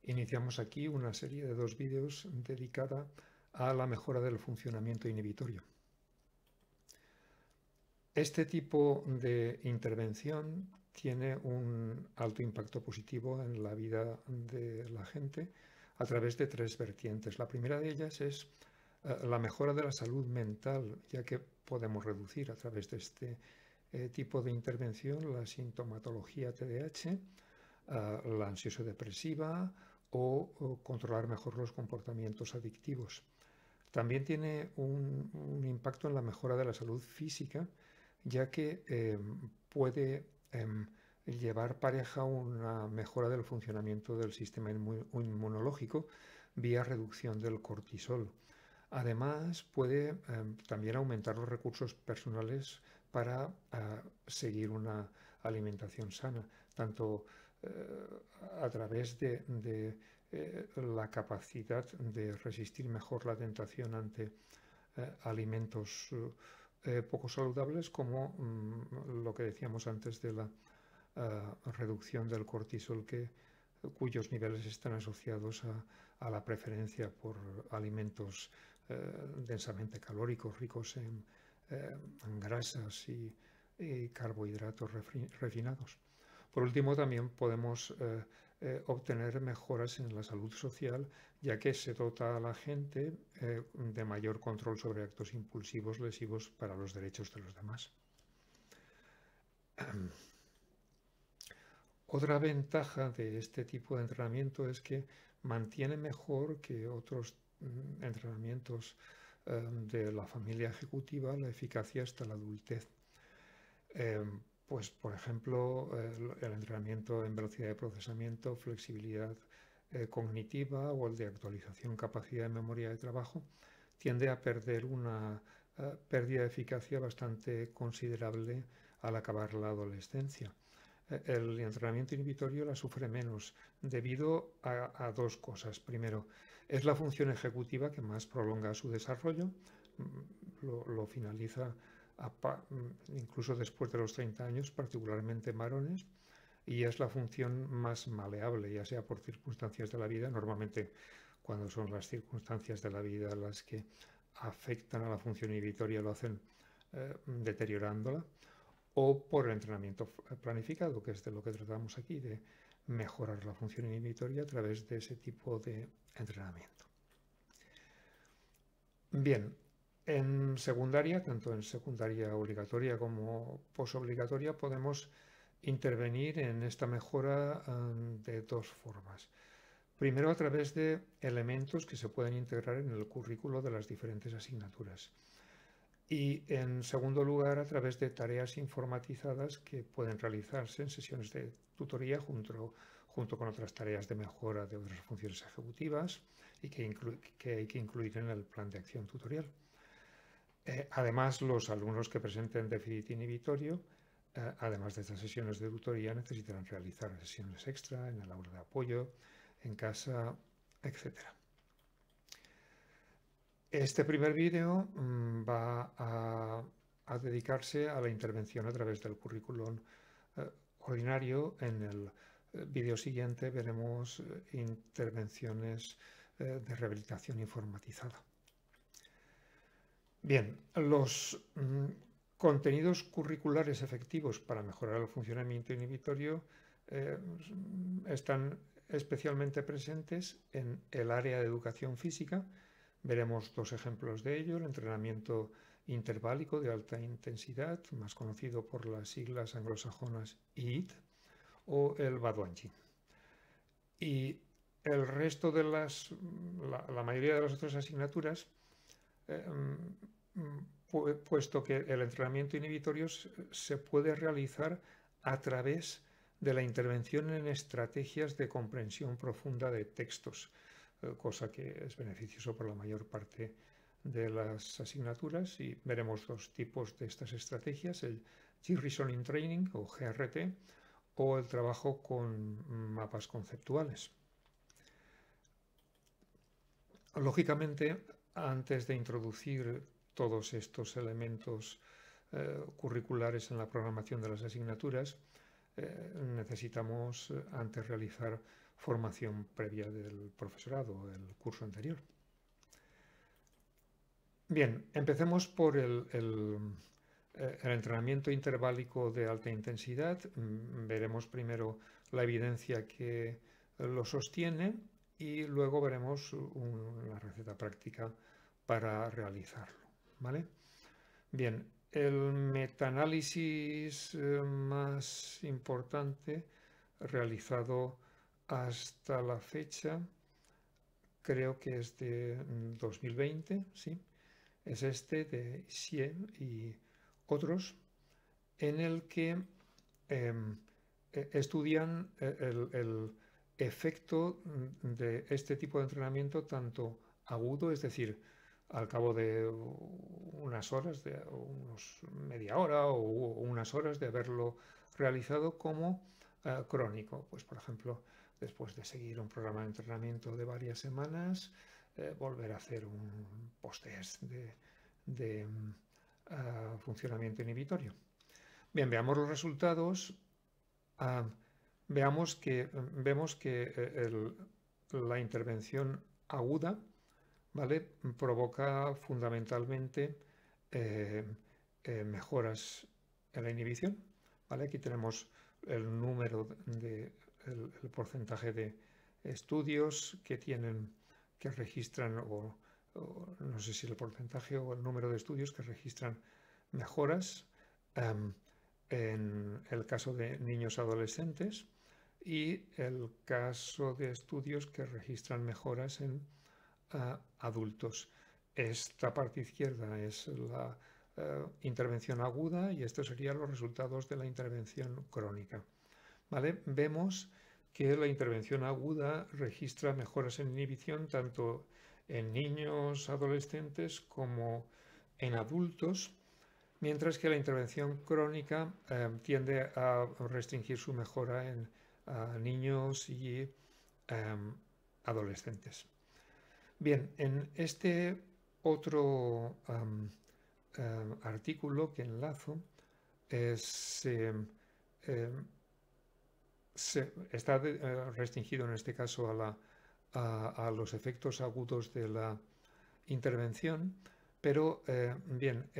Iniciamos aquí una serie de 2 vídeos dedicada a la mejora del funcionamiento inhibitorio. Este tipo de intervención tiene un alto impacto positivo en la vida de la gente a través de 3 vertientes. La primera de ellas es la mejora de la salud mental, ya que podemos reducir a través de este tipo de intervención la sintomatología TDAH, la ansioso-depresiva o controlar mejor los comportamientos adictivos. También tiene un impacto en la mejora de la salud física, ya que puede llevar pareja una mejora del funcionamiento del sistema inmunológico vía reducción del cortisol. Además, puede también aumentar los recursos personales para seguir una alimentación sana, tanto a través de la capacidad de resistir mejor la tentación ante alimentos poco saludables, como lo que decíamos antes de la reducción del cortisol, cuyos niveles están asociados a la preferencia por alimentos densamente calóricos, ricos en grasas y carbohidratos refinados. Por último, también podemos obtener mejoras en la salud social, ya que se dota a la gente de mayor control sobre actos impulsivos lesivos para los derechos de los demás. Otra ventaja de este tipo de entrenamiento es que mantiene mejor que otros entrenamientos de la familia ejecutiva la eficacia hasta la adultez. Pues, por ejemplo, el entrenamiento en velocidad de procesamiento, flexibilidad cognitiva o el de actualización, capacidad de memoria de trabajo, tiende a perder una pérdida de eficacia bastante considerable al acabar la adolescencia. El entrenamiento inhibitorio la sufre menos debido a 2 cosas. Primero, es la función ejecutiva que más prolonga su desarrollo, lo finaliza incluso después de los 30 años, particularmente en varones, y es la función más maleable, ya sea por circunstancias de la vida, normalmente cuando son las circunstancias de la vida las que afectan a la función inhibitoria, lo hacen deteriorándola, o por el entrenamiento planificado, que es de lo que tratamos aquí, de mejorar la función inhibitoria a través de ese tipo de entrenamiento. Bien, en secundaria, tanto en secundaria obligatoria como posobligatoria, podemos intervenir en esta mejora de 2 formas. Primero, a través de elementos que se pueden integrar en el currículo de las diferentes asignaturas. Y en segundo lugar, a través de tareas informatizadas que pueden realizarse en sesiones de tutoría junto con otras tareas de mejora de otras funciones ejecutivas y que hay que incluir en el plan de acción tutorial. Además, los alumnos que presenten déficit inhibitorio, además de estas sesiones de tutoría, necesitarán realizar sesiones extra en el aula de apoyo, en casa, etc. Este primer vídeo va a dedicarse a la intervención a través del currículum ordinario. En el vídeo siguiente veremos intervenciones de rehabilitación informatizada. Bien, los contenidos curriculares efectivos para mejorar el funcionamiento inhibitorio están especialmente presentes en el área de educación física. Veremos 2 ejemplos de ello: el entrenamiento interválico de alta intensidad, más conocido por las siglas anglosajonas HIIT, o el Badwancing. Y el resto de la mayoría de las otras asignaturas, puesto que el entrenamiento inhibitorio se puede realizar a través de la intervención en estrategias de comprensión profunda de textos, cosa que es beneficioso para la mayor parte de las asignaturas, y veremos 2 tipos de estas estrategias: el G-Reasoning Training o GRT o el trabajo con mapas conceptuales. Lógicamente, antes de introducir todos estos elementos curriculares en la programación de las asignaturas, necesitamos antes realizar formación previa del profesorado, el curso anterior. Bien, empecemos por el entrenamiento interválico de alta intensidad. Veremos primero la evidencia que lo sostiene y luego veremos una receta práctica para realizarlo, ¿vale? Bien, el metaanálisis más importante realizado hasta la fecha, creo que es de 2020, ¿sí? Es este de Xie y otros, en el que estudian el efecto de este tipo de entrenamiento tanto agudo, es decir, al cabo de unas horas, de unos media hora o unas horas de haberlo realizado, como crónico. Pues, por ejemplo, después de seguir un programa de entrenamiento de varias semanas, volver a hacer un post-test de funcionamiento inhibitorio. Bien, veamos los resultados. Vemos que la intervención aguda, ¿vale?, provoca fundamentalmente mejoras en la inhibición, ¿vale? Aquí tenemos el número el porcentaje de estudios que registran, o no sé si el porcentaje o el número de estudios que registran mejoras en el caso de niños adolescentes, y el caso de estudios que registran mejoras en adultos. Esta parte izquierda es la intervención aguda y estos serían los resultados de la intervención crónica, ¿vale? Vemos que la intervención aguda registra mejoras en inhibición tanto en niños adolescentes como en adultos, mientras que la intervención crónica tiende a restringir su mejora en niños y adolescentes. Bien, en este otro artículo que enlazo está restringido en este caso a los efectos agudos de la intervención, pero bien,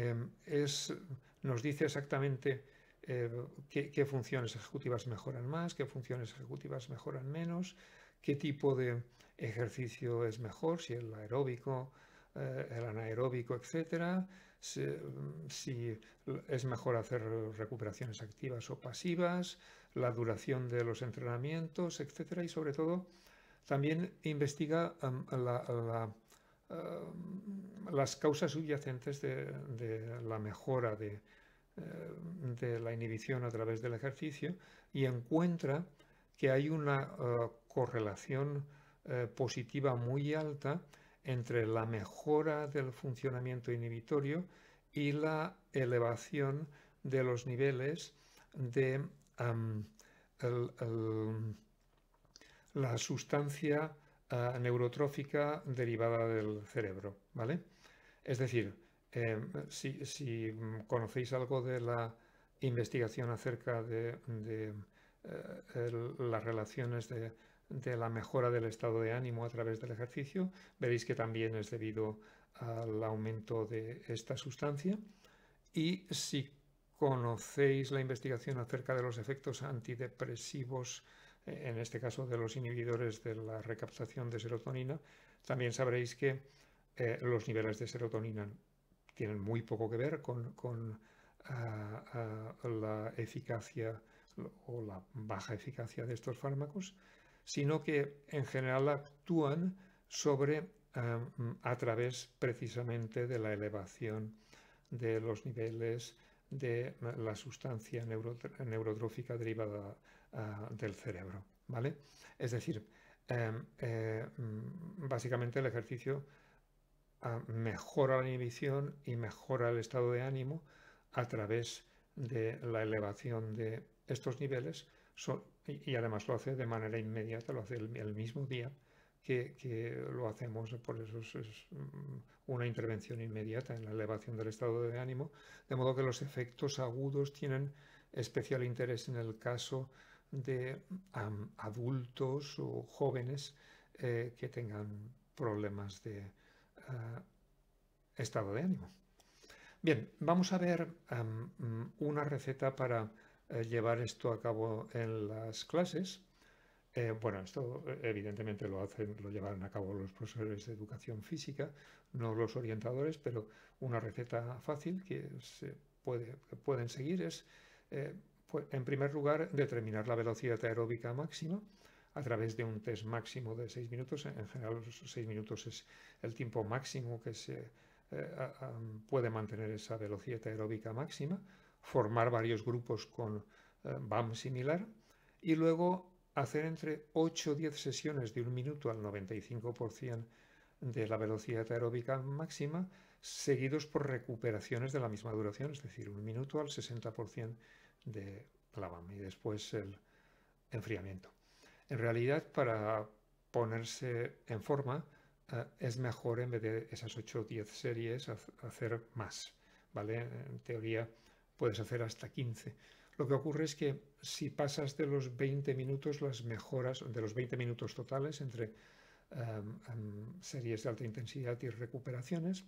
nos dice exactamente qué funciones ejecutivas mejoran más, qué funciones ejecutivas mejoran menos, qué tipo de ejercicio es mejor, si el aeróbico, el anaeróbico, etcétera, si es mejor hacer recuperaciones activas o pasivas, la duración de los entrenamientos, etcétera, y sobre todo también investiga las causas subyacentes de la mejora de la inhibición a través del ejercicio, y encuentra que hay una correlación positiva muy alta entre la mejora del funcionamiento inhibitorio y la elevación de los niveles de la sustancia neurotrófica derivada del cerebro, ¿vale? Es decir, si conocéis algo de la investigación acerca de las relaciones de la mejora del estado de ánimo a través del ejercicio, veréis que también es debido al aumento de esta sustancia. Y si conocéis la investigación acerca de los efectos antidepresivos, en este caso de los inhibidores de la recaptación de serotonina, también sabréis que los niveles de serotonina tienen muy poco que ver con la eficacia o la baja eficacia de estos fármacos, sino que en general actúan a través precisamente de la elevación de los niveles de la sustancia neurotrófica derivada del cerebro, ¿vale? Es decir, básicamente el ejercicio mejora la inhibición y mejora el estado de ánimo a través de la elevación de estos niveles, y además lo hace de manera inmediata, lo hace el mismo día que lo hacemos. Por eso es una intervención inmediata en la elevación del estado de ánimo, de modo que los efectos agudos tienen especial interés en el caso de adultos o jóvenes que tengan problemas de estado de ánimo. Bien, vamos a ver una receta para llevar esto a cabo en las clases. Bueno, esto evidentemente lo llevarán a cabo los profesores de educación física, no los orientadores, pero una receta fácil que pueden seguir es, en primer lugar, determinar la velocidad aeróbica máxima a través de un test máximo de 6 minutos. En general, los 6 minutos es el tiempo máximo que se puede mantener esa velocidad aeróbica máxima, formar varios grupos con BAM similar y luego hacer entre 8 o 10 sesiones de 1 minuto al 95% de la velocidad aeróbica máxima, seguidos por recuperaciones de la misma duración, es decir, 1 minuto al 60% de la BAM y después el enfriamiento. En realidad, para ponerse en forma, es mejor en vez de esas 8 o 10 series hacer más, ¿vale? En teoría puedes hacer hasta 15. Lo que ocurre es que si pasas de los 20 minutos, las mejoras de los 20 minutos totales entre series de alta intensidad y recuperaciones,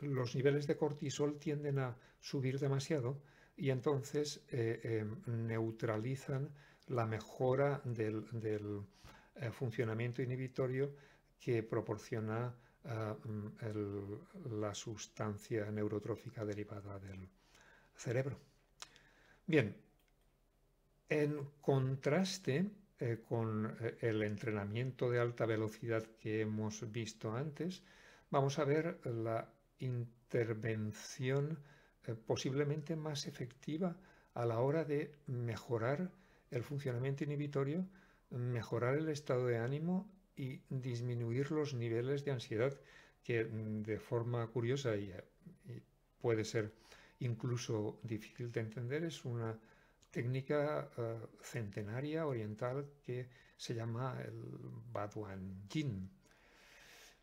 los niveles de cortisol tienden a subir demasiado y entonces neutralizan la mejora del funcionamiento inhibitorio que proporciona la sustancia neurotrófica derivada del cerebro. Bien, en contraste con el entrenamiento de alta velocidad que hemos visto antes, vamos a ver la intervención posiblemente más efectiva a la hora de mejorar el funcionamiento inhibitorio, mejorar el estado de ánimo y disminuir los niveles de ansiedad que de forma curiosa y puede ser incluso difícil de entender, es una técnica centenaria oriental que se llama el Baduan Yin.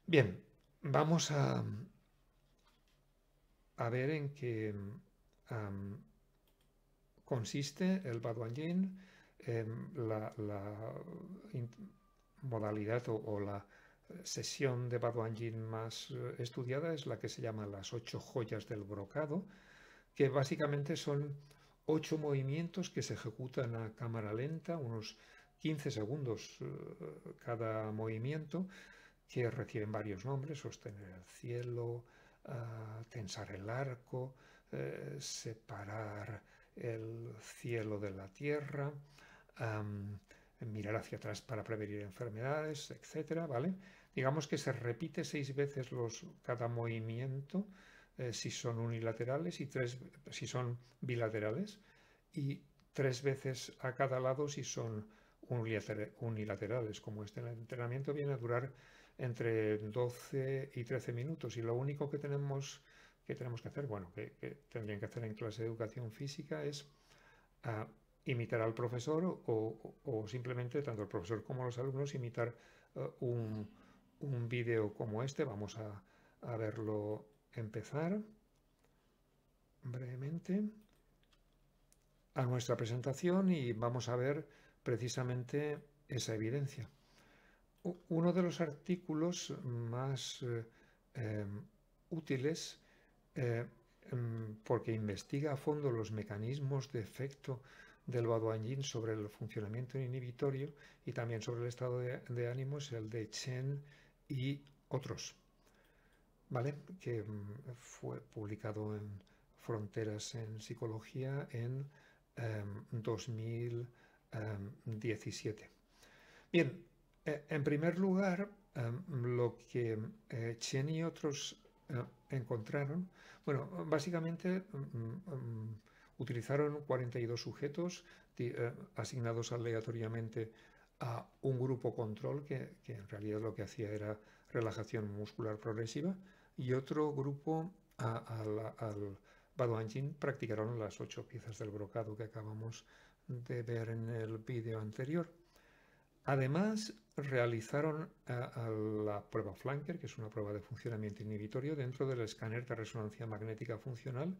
Bien, vamos a ver en qué consiste el Baduan Yin. La modalidad o la sesión de Baduan Yin más estudiada es la que se llama las 8 joyas del brocado, que básicamente son 8 movimientos que se ejecutan a cámara lenta, unos 15 segundos cada movimiento, que reciben varios nombres: sostener el cielo, tensar el arco, separar el cielo de la tierra, mirar hacia atrás para prevenir enfermedades, etcétera, ¿vale? Digamos que se repite 6 veces cada movimiento si son unilaterales y 3 si son bilaterales, y 3 veces a cada lado si son unilaterales. Como este entrenamiento viene a durar entre 12 y 13 minutos y lo único que tenemos que hacer, bueno, que tendrían que hacer en clase de educación física, es imitar al profesor o simplemente tanto el profesor como los alumnos imitar un vídeo como este. Vamos a verlo empezar brevemente a nuestra presentación y vamos a ver precisamente esa evidencia. Uno de los artículos más útiles porque investiga a fondo los mecanismos de efecto del Baduan Yin sobre el funcionamiento inhibitorio y también sobre el estado de ánimo, es el de Chen y otros, ¿vale? Que fue publicado en Fronteras en Psicología en 2017. Bien, en primer lugar, lo que Chen y otros encontraron, bueno, básicamente utilizaron 42 sujetos asignados aleatoriamente a un grupo control que en realidad lo que hacía era relajación muscular progresiva, y otro grupo al Baduan Yin practicaron las 8 piezas del brocado que acabamos de ver en el vídeo anterior. Además, realizaron la prueba Flanker, que es una prueba de funcionamiento inhibitorio dentro del escáner de resonancia magnética funcional,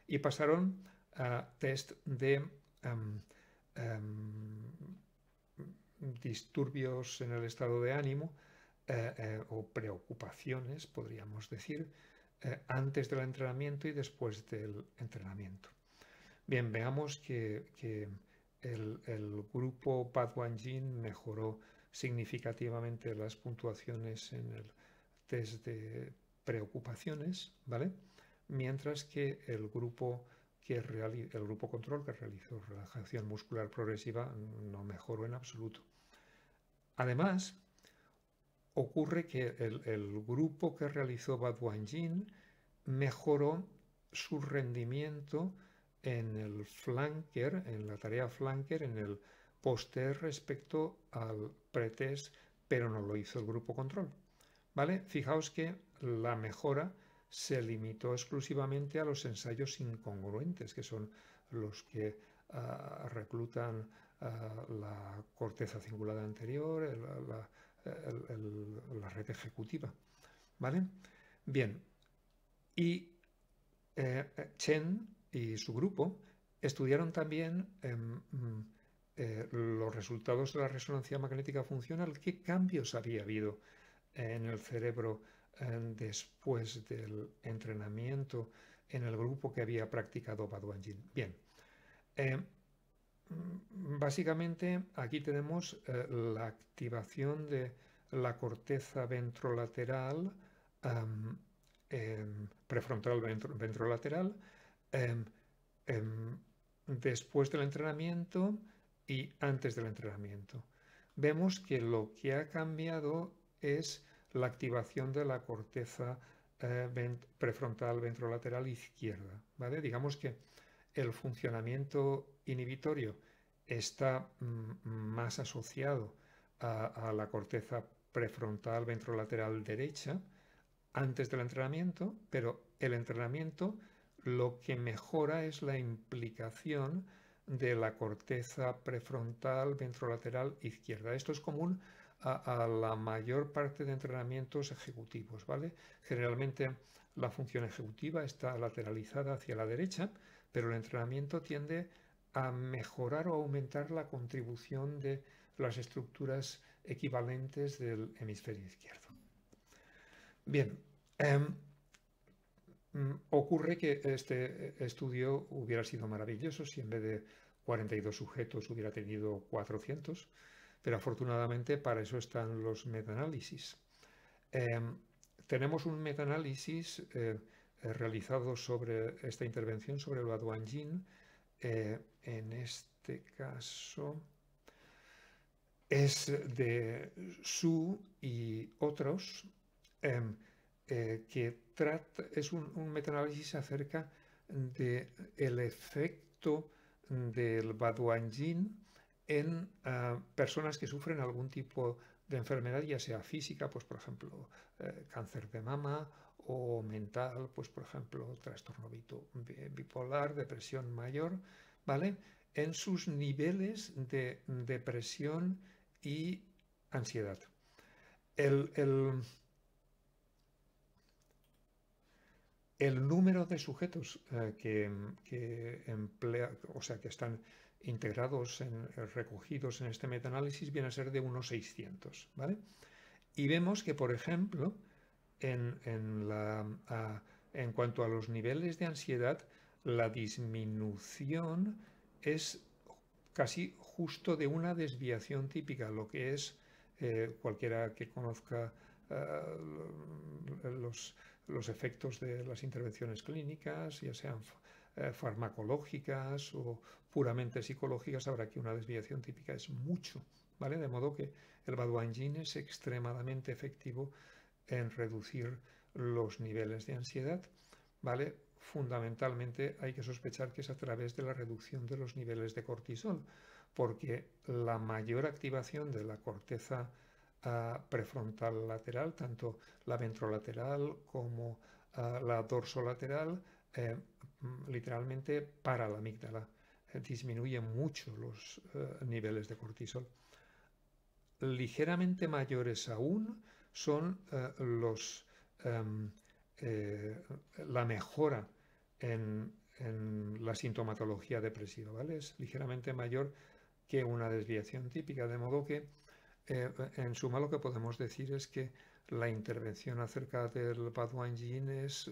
y pasaron a test de disturbios en el estado de ánimo o preocupaciones, podríamos decir, antes del entrenamiento y después del entrenamiento. Bien, veamos que el grupo Badwanjin mejoró significativamente las puntuaciones en el test de preocupaciones, ¿vale? Mientras que el grupo control que realizó relajación muscular progresiva no mejoró en absoluto. Además, ocurre que el grupo que realizó Badwanjin mejoró su rendimiento en el flanker, en la tarea flanker, en el post-test respecto al pretest, pero no lo hizo el grupo control. ¿Vale? Fijaos que la mejora se limitó exclusivamente a los ensayos incongruentes, que son los que reclutan la corteza cingulada anterior, la red ejecutiva. ¿Vale? Bien, y Chen y su grupo estudiaron también los resultados de la resonancia magnética funcional, qué cambios había habido en el cerebro después del entrenamiento en el grupo que había practicado Badwanjin. Bien, básicamente aquí tenemos la activación de la corteza ventrolateral, prefrontal ventrolateral, después del entrenamiento y antes del entrenamiento. Vemos que lo que ha cambiado es la activación de la corteza prefrontal ventrolateral izquierda, ¿vale? Digamos que el funcionamiento inhibitorio está más asociado a la corteza prefrontal ventrolateral derecha antes del entrenamiento, pero el entrenamiento lo que mejora es la implicación de la corteza prefrontal ventrolateral izquierda. Esto es común a la mayor parte de entrenamientos ejecutivos, ¿vale? Generalmente la función ejecutiva está lateralizada hacia la derecha, pero el entrenamiento tiende a mejorar o aumentar la contribución de las estructuras equivalentes del hemisferio izquierdo. Bien, ocurre que este estudio hubiera sido maravilloso si en vez de 42 sujetos hubiera tenido 400, pero afortunadamente para eso están los metaanálisis. Tenemos un metaanálisis realizado sobre esta intervención sobre el Badwanjin. En este caso es de Su y otros, que es un metaanálisis acerca del efecto del Badwanjin en personas que sufren algún tipo de enfermedad, ya sea física, pues por ejemplo cáncer de mama, o mental, pues por ejemplo trastorno bipolar, depresión mayor, ¿vale? En sus niveles de depresión y ansiedad. El número de sujetos que están integrados, recogidos en este metaanálisis, viene a ser de unos 600, ¿vale? Y vemos que, por ejemplo, en cuanto a los niveles de ansiedad, la disminución es casi justo de una desviación típica, lo que es cualquiera que conozca los efectos de las intervenciones clínicas, ya sean farmacológicas o puramente psicológicas, sabrá que una desviación típica es mucho, ¿vale? De modo que el Badwanjin es extremadamente efectivo en reducir los niveles de ansiedad, ¿vale? Fundamentalmente hay que sospechar que es a través de la reducción de los niveles de cortisol, porque la mayor activación de la corteza prefrontal lateral, tanto la ventrolateral como la dorsolateral, literalmente para la amígdala, disminuye mucho los niveles de cortisol. Ligeramente mayores aún son la mejora en la sintomatología depresiva, ¿vale? Es ligeramente mayor que una desviación típica, de modo que en suma lo que podemos decir es que la intervención acerca del Badwain Gene es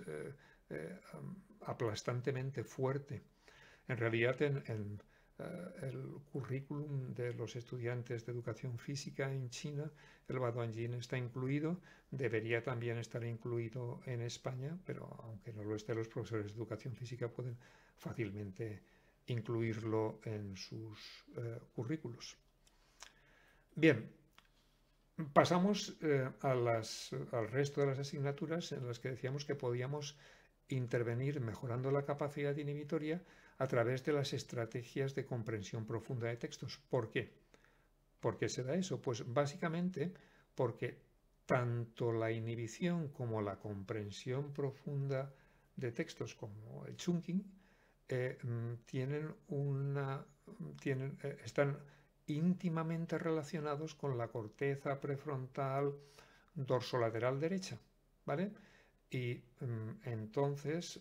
aplastantemente fuerte. En realidad, en el currículum de los estudiantes de educación física en China, el Badwain Gene está incluido, debería también estar incluido en España, pero aunque no lo esté, los profesores de educación física pueden fácilmente incluirlo en sus currículos. Bien, pasamos al resto de las asignaturas en las que decíamos que podíamos intervenir mejorando la capacidad inhibitoria a través de las estrategias de comprensión profunda de textos. ¿Por qué? ¿Por qué se da eso? Pues básicamente porque tanto la inhibición como la comprensión profunda de textos, como el chunking, están íntimamente relacionados con la corteza prefrontal dorsolateral derecha, ¿vale? Y entonces,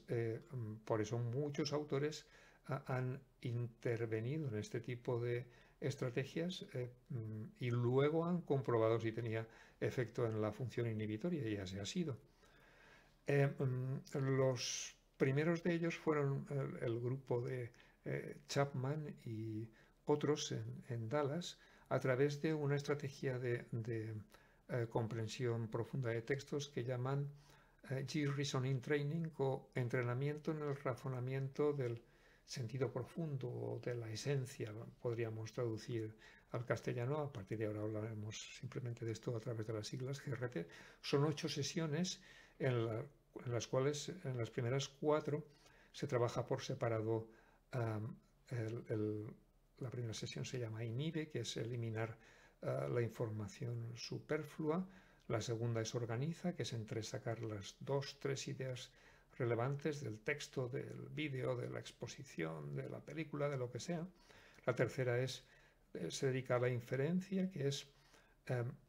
por eso muchos autores han intervenido en este tipo de estrategias y luego han comprobado si tenía efecto en la función inhibitoria, y así ha sido. Los primeros de ellos fueron el grupo de Chapman y otros en Dallas, a través de una estrategia de comprensión profunda de textos que llaman G-Reasoning Training, o entrenamiento en el razonamiento del sentido profundo o de la esencia, podríamos traducir al castellano. A partir de ahora hablaremos simplemente de esto a través de las siglas GRT. Son 8 sesiones en las cuales en las primeras 4 se trabaja por separado. La primera sesión se llama Inhibe, que es eliminar la información superflua. La segunda es Organiza, que es entresacar las 2-3 ideas relevantes del texto, del vídeo, de la exposición, de la película, de lo que sea. La tercera se dedica a la inferencia, que es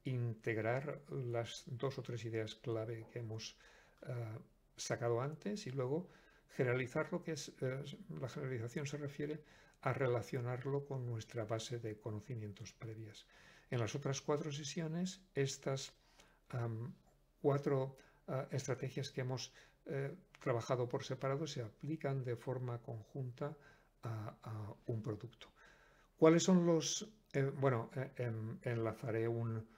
integrar las 2 o 3 ideas clave que hemos sacado antes, y luego generalizarlo, que es la generalización se refiere a relacionarlo con nuestra base de conocimientos previas. En las otras 4 sesiones, estas 4 estrategias que hemos trabajado por separado se aplican de forma conjunta a un producto. ¿Cuáles son los...? Enlazaré un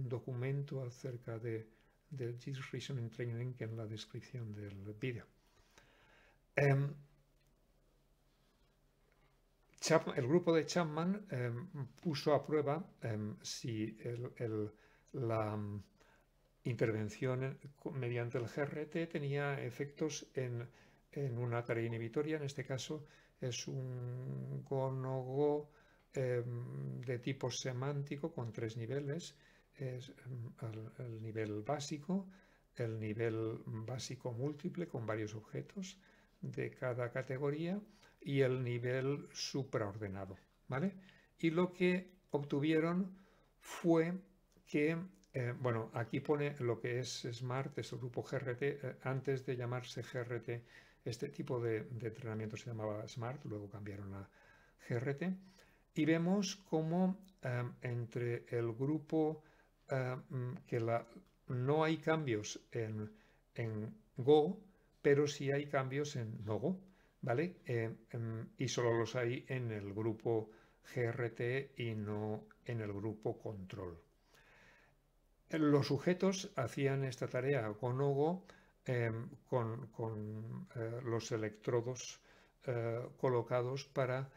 documento acerca del G-Reasoning Training en la descripción del vídeo. El grupo de Chapman puso a prueba si la intervención mediante el GRT tenía efectos en una tarea inhibitoria. En este caso es un GO-NO-GO de tipo semántico con 3 niveles. Es el nivel básico, el nivel básico múltiple con varios objetos de cada categoría, y el nivel supraordenado, ¿vale? Y lo que obtuvieron fue que, aquí pone lo que es SMART, es el grupo GRT. Antes de llamarse GRT, este tipo de entrenamiento se llamaba SMART, luego cambiaron a GRT. Y vemos cómo entre el grupo no hay cambios en Go, pero sí hay cambios en no Go, ¿vale? Y solo los hay en el grupo GRT y no en el grupo control. Los sujetos hacían esta tarea con Go con los electrodos colocados para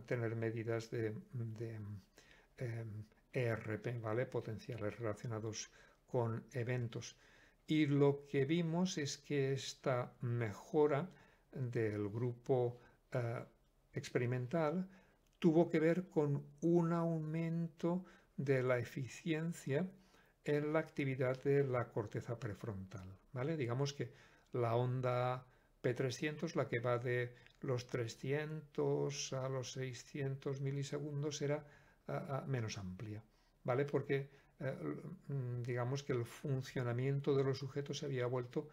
tener medidas de ERP, ¿vale? Potenciales relacionados con eventos. Y lo que vimos es que esta mejora del grupo experimental tuvo que ver con un aumento de la eficiencia en la actividad de la corteza prefrontal, ¿vale? Digamos que la onda P300, la que va de los 300 a los 600 milisegundos, era menos amplia, ¿vale? Porque digamos que el funcionamiento de los sujetos se había vuelto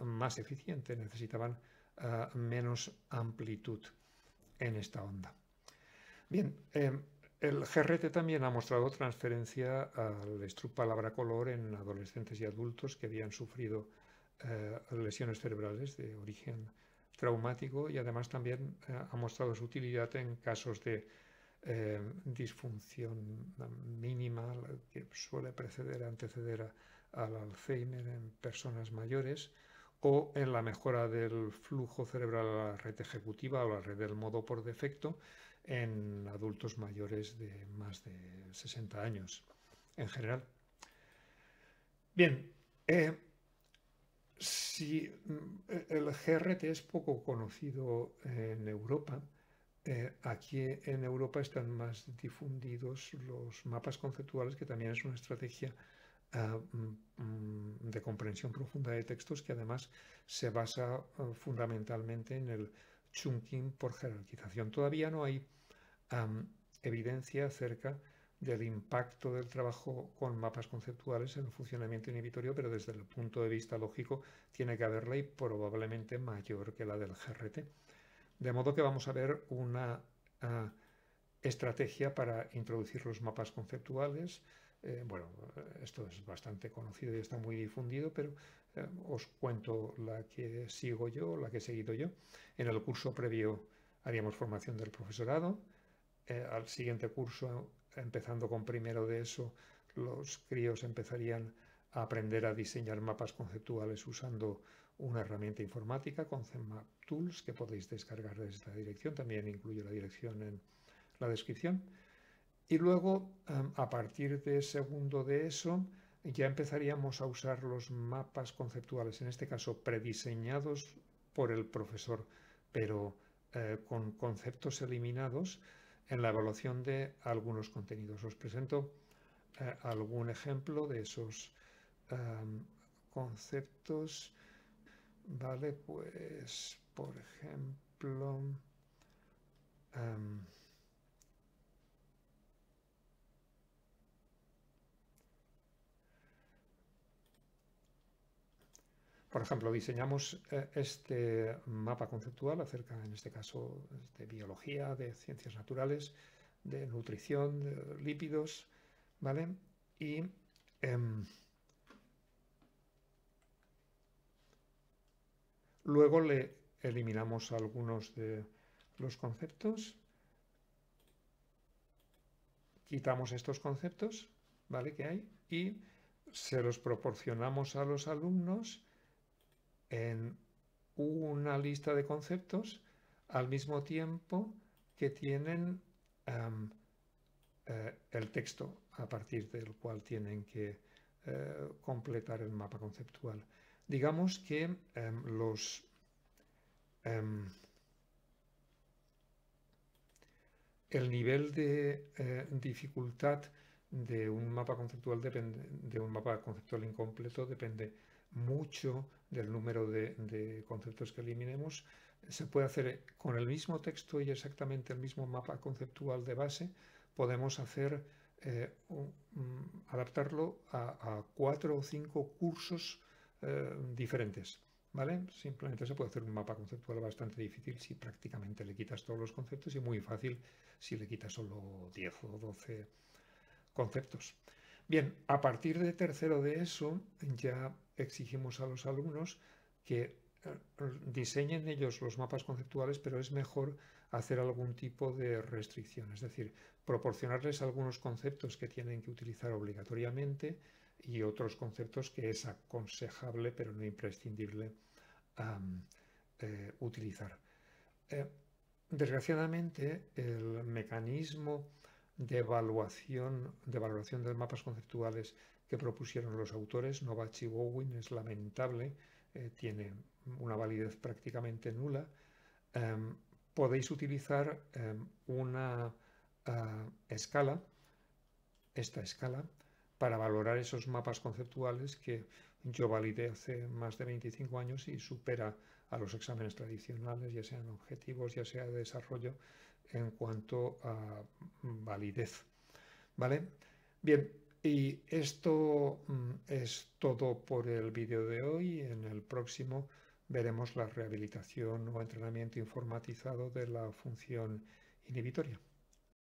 más eficiente, necesitaban menos amplitud en esta onda. Bien, el GRT también ha mostrado transferencia al Stroop palabra color en adolescentes y adultos que habían sufrido lesiones cerebrales de origen traumático, y además también ha mostrado su utilidad en casos de disfunción mínima que suele anteceder al Alzheimer en personas mayores, o en la mejora del flujo cerebral a la red ejecutiva o la red del modo por defecto en adultos mayores de más de 60 años en general. Bien, si el GRT es poco conocido en Europa, aquí en Europa están más difundidos los mapas conceptuales, que también es una estrategia de comprensión profunda de textos, que además se basa fundamentalmente en el chunking por jerarquización. Todavía no hay evidencia acerca del impacto del trabajo con mapas conceptuales en el funcionamiento inhibitorio, pero desde el punto de vista lógico tiene que haberla, y probablemente mayor que la del GRT. De modo que vamos a ver una estrategia para introducir los mapas conceptuales. Bueno, esto es bastante conocido y está muy difundido, pero os cuento la que sigo yo, la que he seguido yo. En el curso previo haríamos formación del profesorado. Al siguiente curso, empezando con primero de ESO, los críos empezarían a aprender a diseñar mapas conceptuales usando una herramienta informática, Concept Tools, que podéis descargar desde esta dirección. También incluyo la dirección en la descripción. Y luego, a partir de segundo de ESO, ya empezaríamos a usar los mapas conceptuales, en este caso prediseñados por el profesor, pero con conceptos eliminados, en la evaluación de algunos contenidos. Os presento algún ejemplo de esos conceptos. Vale, pues, por ejemplo, diseñamos este mapa conceptual acerca, en este caso, de biología, de ciencias naturales, de nutrición, de lípidos, ¿vale? Y luego le eliminamos algunos de los conceptos, quitamos estos conceptos, ¿vale?, que hay, y se los proporcionamos a los alumnos en una lista de conceptos al mismo tiempo que tienen el texto a partir del cual tienen que completar el mapa conceptual. Digamos que el nivel de dificultad de un mapa conceptual incompleto depende mucho del número de conceptos que eliminemos. Se puede hacer con el mismo texto y exactamente el mismo mapa conceptual de base. Podemos hacer adaptarlo a 4 o 5 cursos diferentes, ¿vale? Simplemente se puede hacer un mapa conceptual bastante difícil si prácticamente le quitas todos los conceptos, y muy fácil si le quitas solo 10 o 12 conceptos. Bien, a partir de tercero de ESO ya exigimos a los alumnos que diseñen ellos los mapas conceptuales, pero es mejor hacer algún tipo de restricción, es decir, proporcionarles algunos conceptos que tienen que utilizar obligatoriamente y otros conceptos que es aconsejable pero no imprescindible utilizar. Desgraciadamente, el mecanismo de evaluación de mapas conceptuales que propusieron los autores, Novak y Bowen, es lamentable, tiene una validez prácticamente nula. Podéis utilizar una escala, esta escala, para valorar esos mapas conceptuales que yo validé hace más de 25 años y supera a los exámenes tradicionales, ya sean objetivos, ya sea de desarrollo, en cuanto a validez, ¿vale? Bien, y esto es todo por el vídeo de hoy. En el próximo veremos la rehabilitación o entrenamiento informatizado de la función inhibitoria.